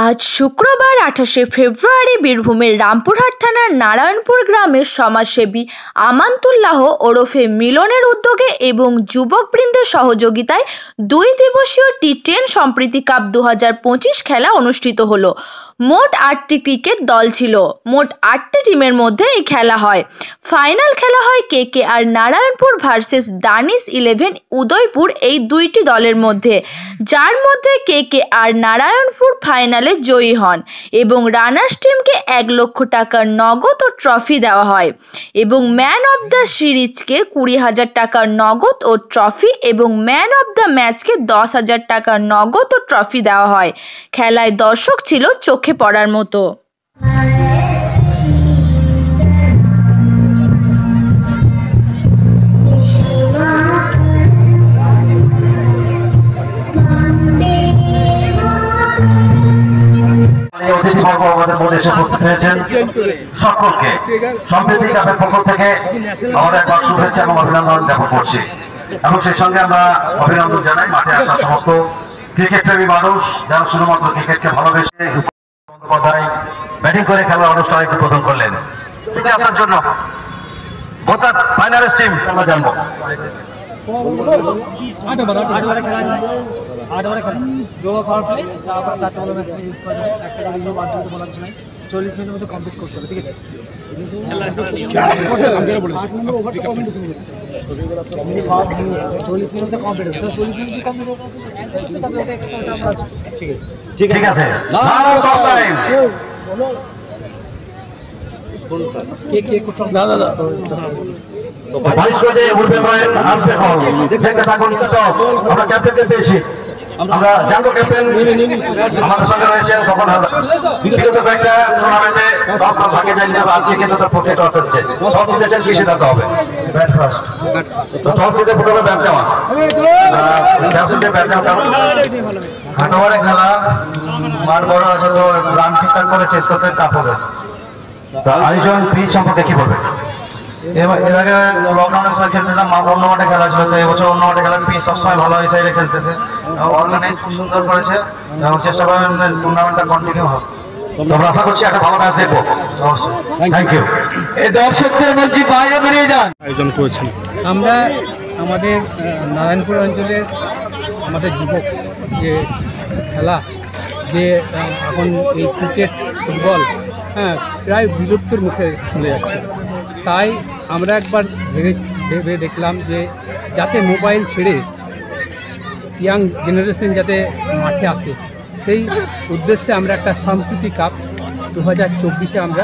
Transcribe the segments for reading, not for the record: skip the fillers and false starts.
আজ শুক্রবার ২৮শে ফেব্রুয়ারি বীরভূমের রামপুরহাট থানার নারায়ণপুর গ্রামের সমাজসেবী আমানতুল্লাহ ওরফে মিলনের উদ্যোগে এবং যুবকবৃন্দের সহযোগিতায় ২ দিবসীয় টি10 সম্প্রীতি কাপ ২০২৫ খেলা অনুষ্ঠিত হলো। মোট ৮টি ক্রিকেট দল ছিল। মোট ৮টি টিমের মধ্যে এই খেলা হয়। ফাইনাল খেলা হয় কেকেআর নারায়ণপুর ভার্সেস দানিশ 11 উদয়পুর এই দুইটি দলের মধ্যে, যার মধ্যে কেকেআর নারায়ণপুর ফাইনালে জয়ী হন এবং রানার্স টিমকে ১ লক্ষ টাকার নগদ ও ট্রফি দেওয়া হয় এবং ম্যান অব দ্য সিরিজকে ২০,০০০ টাকার নগদ ও ট্রফি এবং ম্যান অব দ্য ম্যাচকে ১০,০০০ টাকার নগদ ও ট্রফি দেওয়া হয়। খেলায় দর্শক ছিল চোখে পড়ার মতো। অতিথিবর্গ আমাদের মধ্যে এসে উপস্থিত হয়েছেন, সকলকে সম্প্রীতি কাপের পক্ষ থেকে আমরা একবার শুভেচ্ছা এবং অভিনন্দন জ্ঞাপন করছি এবং সেই সঙ্গে আমরা অভিনন্দন জানাই মাঠে আসা সমস্ত ক্রিকেট প্রেমী মানুষ যারা শুধুমাত্র ক্রিকেটকে ভালোবেসে বন্দ্যোপাধ্যায় ব্যাটিং করে খেলার অনুষ্ঠানে উদ্বোধন করলেন। পিঠে আসার জন্য বোতার ফাইনালিস্ট টিম আমরা জানবো। 8 ওভারে খেলা আছে, 8 ওভারে খেলা 2 ওভার পাওয়ার প্লে, তারপর 4টা বলে ম্যাক্সিমাম ইউজ করা যাবে। একটা করে ইউজ বাদ দিতে বলা কিছু নাই, 40 মিনিটের মধ্যে কমপ্লিট করতে হবে, ঠিক আছে? 40 মিনিটে কমপ্লিট হবে, 40 মিনিটে কমপ্লিট হবে, তবে ওটা এক্সট্রা আমরা আছে, ঠিক আছে? ঠিক আছে, কে কোথাও না বাইশ বাজে উঠবে আসবে, দেখতে থাকুন। আমরা ক্যাপ্টেনকে চেয়েছি, আমরা জানবো ক্যাপ্টেন আমাদের সঙ্গে রয়েছেন। তখন বিগত কয়েকটা টুর্নামেন্টে ভাগে যায়নি, আজকে কিন্তু তার পক্ষে টস আসছে। টস জিতেছেন, কি সিদ্ধান্ত হবে? ব্যাট ফার্স্ট, তো টস জিতে প্রথমে ব্যাট দেওয়া, ব্যাট দেওয়া 8 ওভারে খেলা, মার বড় আছে তো রান ঠিকঠাক করে শেষ করতে টাফ হবে। আরেকজন পিচ সম্পর্কে কি বলবে? এর আগে লকডাউনের সময় খেলতেছিলাম, অন্য মাঠে খেলা ছিল, তো এবছর অন্য মাঠে খেলার পিচ সবসময় ভালো হয়েছে, খেলতেছে, অর্গানাইজ সুন্দর করেছে এবং চেষ্টা করবেন টুর্নামেন্টটা কন্টিনিউ হবে। আমরা আশা করছি একটা ভালো ম্যাচ দেখবো। Thank you. এই দর্শকদের বলছি বাইরে বেরিয়ে যান। আয়োজন করেছেন আমরা আমাদের নারায়ণপুর অঞ্চলের আমাদের যুবক যে খেলা, যে এখন এই ক্রিকেট ফুটবল প্রায় বিলুপ্তির মুখে চলে যাচ্ছে, তাই আমরা একবার ভেবে দেখলাম যে যাতে মোবাইল ছেড়ে ইয়াং জেনারেশন যাতে মাঠে আসে, সেই উদ্দেশ্যে আমরা একটা সম্প্রীতি কাপ 2024 আমরা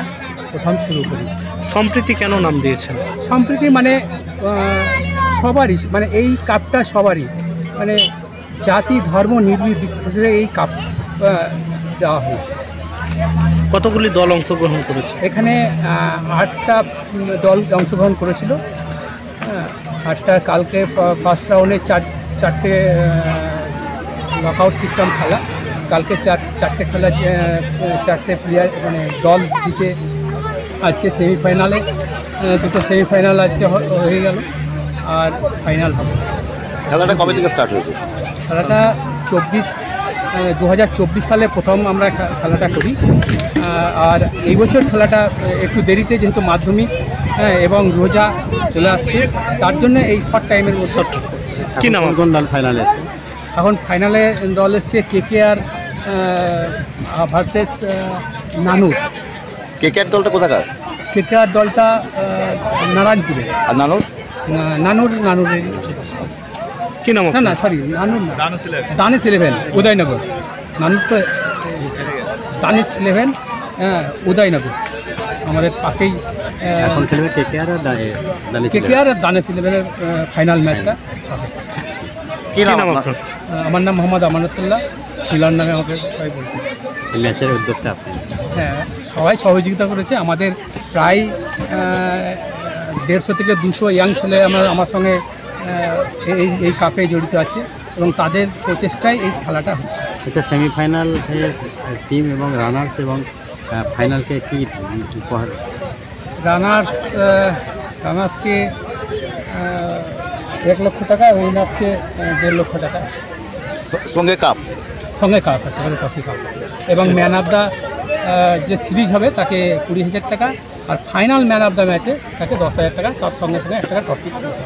প্রথম শুরু করি। সম্প্রীতি কেন নাম দিয়েছেন? সম্প্রীতি মানে সবারই, মানে এই কাপটা সবারই, মানে জাতি ধর্ম নির্বিশেষে এই কাপ দেওয়া হয়েছে। কতগুলি দল অংশগ্রহণ করেছে? এখানে 8টা দল অংশগ্রহণ করেছিল। 8টা কালকে ফার্স্ট রাউন্ডে 4টে নকআউট সিস্টেম খেলা, কালকে 4টে খেলা 4টে প্লেয়ার মানে দল জিতে আজকে সেমিফাইনালে 2টো সেমিফাইনাল আজকে হয়ে গেল আর ফাইনাল হবে। খেলাটা কবে থেকে স্টার্ট হয়েছে? খেলাটা 2024 সালে প্রথম আমরা খেলাটা করি, আর এই বছর খেলাটা একটু দেরিতে, যেহেতু মাধ্যমিক এবং রোজা চলে আসছে, তার জন্য এই শর্ট টাইমের মধ্যে। কি নাম কোন দল ফাইনালে এসেছে? এখন ফাইনালে দল এসছে কেকেআর ভার্সেস নানুর। কেকেআর দলটা কোথাকার? কেকেআর দলটা নারায়ণপুরে। আর নানুরের কি নাম? না সরি, নানুর না, দানিশ 11 উদয়নগর। নানুর তো দানিশ 11 উদয়নগর আমাদের পাশেই। এখন খেলবে কেকেআর আর দানিশ 11-এর ফাইনাল ম্যাচটা হবে। কি নাম? আমার নাম মোহাম্মদ আমানতুল্লাহ, মিলন নামে আমাকে সবাই বলছে। এই ম্যাচের উদ্যোগটা আপনি? হ্যাঁ, সবাই সহযোগিতা করেছে। আমাদের প্রায় 150 থেকে 200 ইয়াং ছেলে আমার সঙ্গে এই কাপে জড়িত আছে এবং তাদের প্রচেষ্টায় এই খেলাটা হচ্ছে। আচ্ছা, সেমিফাইনাল টিম এবং রানার্স এবং ফাইনালকে কি উপহার? রানার্সকে 1 লক্ষ টাকা, উইনার্সকে 1.5 লক্ষ টাকা। সঙ্গে কাপ? সঙ্গে কাপ থাকতে পারে, ট্রফি কাপ। এবং ম্যান অফ দ্য যে সিরিজ হবে তাকে 20,000 টাকা, আর ফাইনাল ম্যান অফ দ্য ম্যাচে তাকে 10,000 টাকা, তার সঙ্গে সঙ্গে 1 টাকা ট্রফি দিতে হবে।